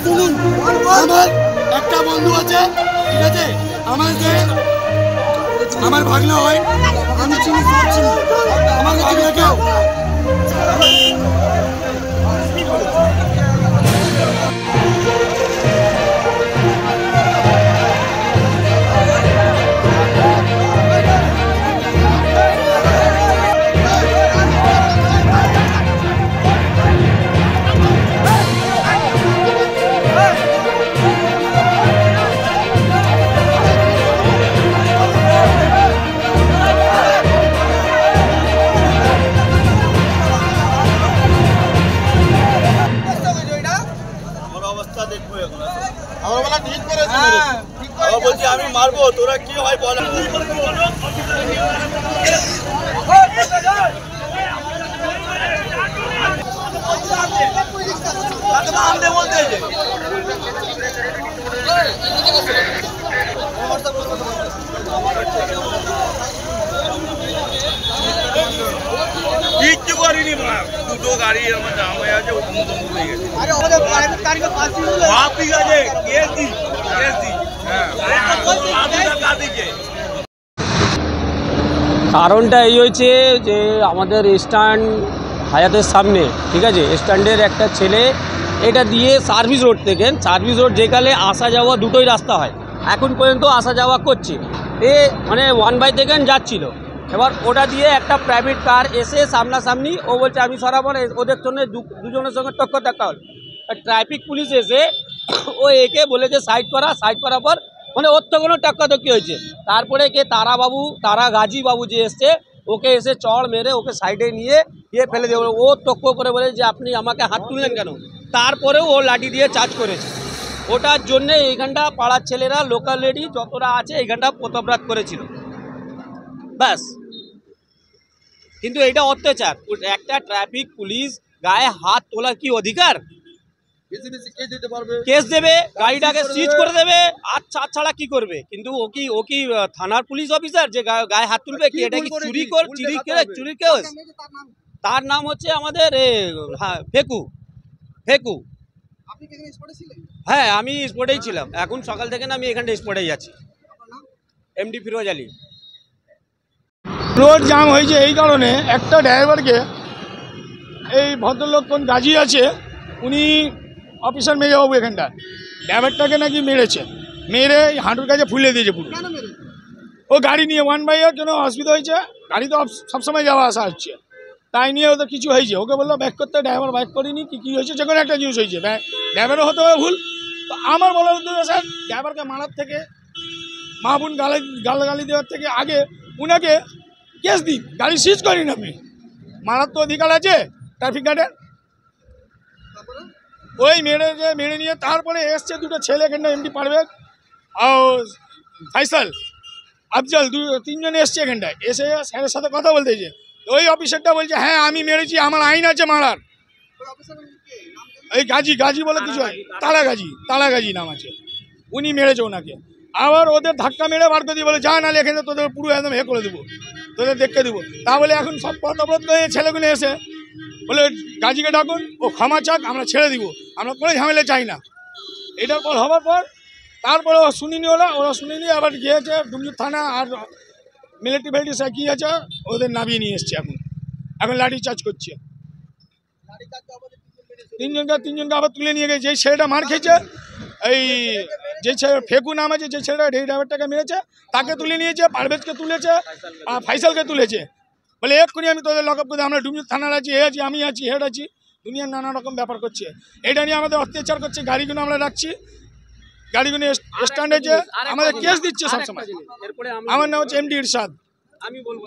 শুনুন, আমার একটা বন্ধু আছে, ঠিক আছে, আমার ভাগনা হয়, আমি চিনি, আমার ভাগনাকেও বলছি আমি মারবো, তোরা কি হয় বল। কিচ্ছু করিনি, দুটো গাড়ি আমার জাম হয়ে আছে, ঠিক আছে, কেস দি কারণটা এই হয়েছে যে আমাদের স্ট্যান্ড হায়াতের সামনে, ঠিক আছে, স্ট্যান্ডের একটা ছেলে এটা দিয়ে সার্ভিস রোড থেকে, সার্ভিস রোড যেখানে আসা যাওয়া দুটোই রাস্তা হয়, এখন পর্যন্ত আসা যাওয়া করছে, মানে 1/2 থেকে যাচ্ছিল। এবার ওটা দিয়ে একটা প্রাইভেট কার এসে সামনাসামনি, ও বলছে আমি সরাবো, ওদের জন্য দুজনের সঙ্গে টক্কর দেখা হল। ট্রাফিক পুলিশ এসে ও একে বলেছে সাইড করার পর মানে ওর তো কোনো টক্কাটক্কি হয়েছে। তারপরে তারা গাজী বাবু যে এসছে, ওকে এসে চড় মেরে ওকে সাইডে নিয়ে ফেলে দিয়ে, ও তক্ক করে বলে যে আপনি আমাকে হাত তুললেন কেন। তারপরেও ও লাঠি দিয়ে চার্জ করেছে। ওটার জন্যে এইখানটা পাড়ার ছেলেরা, লোকাল লেডি যতটা আছে এইখানটা প্রতাপরাত করেছিল, ব্যাস। কিন্তু এটা অত্যাচার। একটা ট্রাফিক পুলিশ গায়ে হাত তোলার কি অধিকার? কেস দেবে, গাড়িটাকে সিজ করে দেবে, আচ্ছা ছাড়া কি করবে? কিন্তু ও কি থানার পুলিশ অফিসার যে গায়ে হাত তুলবে? কি এটা কি চুরি কেস? তার নাম হচ্ছে আমাদের ফেকু। হ্যাঁ, আমি স্পটেই ছিলাম, এখন সকাল থেকে না আমি এখানটা স্পটেই আছি। এমডি ফিরোজ আলী। রোড জাম হয়েছে এই কারণে, একটা ড্রাইভারকে এই ভদ্রলোক কোন গাজী আছে, উনি অফিসার মেজবাবু এখানটা, ড্রাইভারটাকে নাকি মেরে হাঁটুর কাছে ফুলে দিয়েছে পুরো। ও গাড়ি নিয়ে 1/1 কোনো অসুবিধা হয়েছে, গাড়ি তো সবসময় যাওয়া আসা হচ্ছে, তাই নিয়ে ওদের কিছু হয়েছে। ওকে বললো ব্যাক করতে, ড্রাইভার ব্যাক করিনি। কী হয়েছে, যে কোনো একটা জিনিস হয়েছে, ড্রাইভারও হতে হবে ভুল। তো আমার বলার উদ্দেশ্য স্যার, ড্রাইভারকে মারার থেকে, মা বোন গালাগালি দেওয়ার থেকে আগে উনাকে কেস দিন, গাড়ি সিজ করিন। আপনি মারার তো অধিকার আছে ট্রাফিক গার্ডের। ওই মেরে নিয়ে তারপরে এসছে দুটো ছেলে এখানটা, এমডি পারভেজ আর ফাইসাল, আফজল, তিনজনে এসছে এখানটায়। এসে স্যারের সাথে কথা বলতেছে। ওই অফিসারটা বলছে হ্যাঁ আমি মেরেছি, আমার আইন আছে মারার। এই গাজী বলে কিছু হয়, তালা গাজী নাম আছে, উনি মেরেছে ওনাকে। আবার ওদের ধাক্কা মেরে বার করে দিয়ে বলে যা, নাহলে এখানে তোদের পুরো একদম করে দেবো, তোদের দেখতে দেবো। তা বলে এখন সব পথ অবরোধ করে ছেলেগুলো এসে বলে গাজীকে ডাকুন, ও ক্ষমা চাক, আমরা ছেড়ে দিব, আমরা কোনো ঝামেলা চাই না। এটার পর হওয়ার পর তারপরে ওরা শুনিনি, আবার গিয়েছে ডুমজুর থানা আর মিলিটারি কী আছে ওদের নামিয়ে নিয়ে এসছে। এখন লাঠি চার্জ করছে, তিনজনকে আবার তুলে নিয়ে গেছে। যেই ছেলেটা মার খেয়েছে, এই যে ছেলে ফেকু নাম আছে, যে ছেলেটা ড্রাইভারটাকে মেরেছে, তাকে তুলে নিয়েছে, পারভেজকে তুলেছে, আর ফাইসালকে তুলেছে। বলে এক্ষুনি আমি তোদের লকআপ করে, আমরা ডুমজুর থানার আছি, আমি আছি, হেড আছি, দুনিয়ার নানা রকম ব্যাপার করছে। এটা নিয়ে আমাদের অত্যাচার করছে। গাড়িগুলো আমরা রাখছি, গাড়িগুলো স্ট্যান্ডে যে আমাদের কেস দিচ্ছে সবসময়। আমার নাম হচ্ছে এমডি ইরশাদ। আমি বলবো।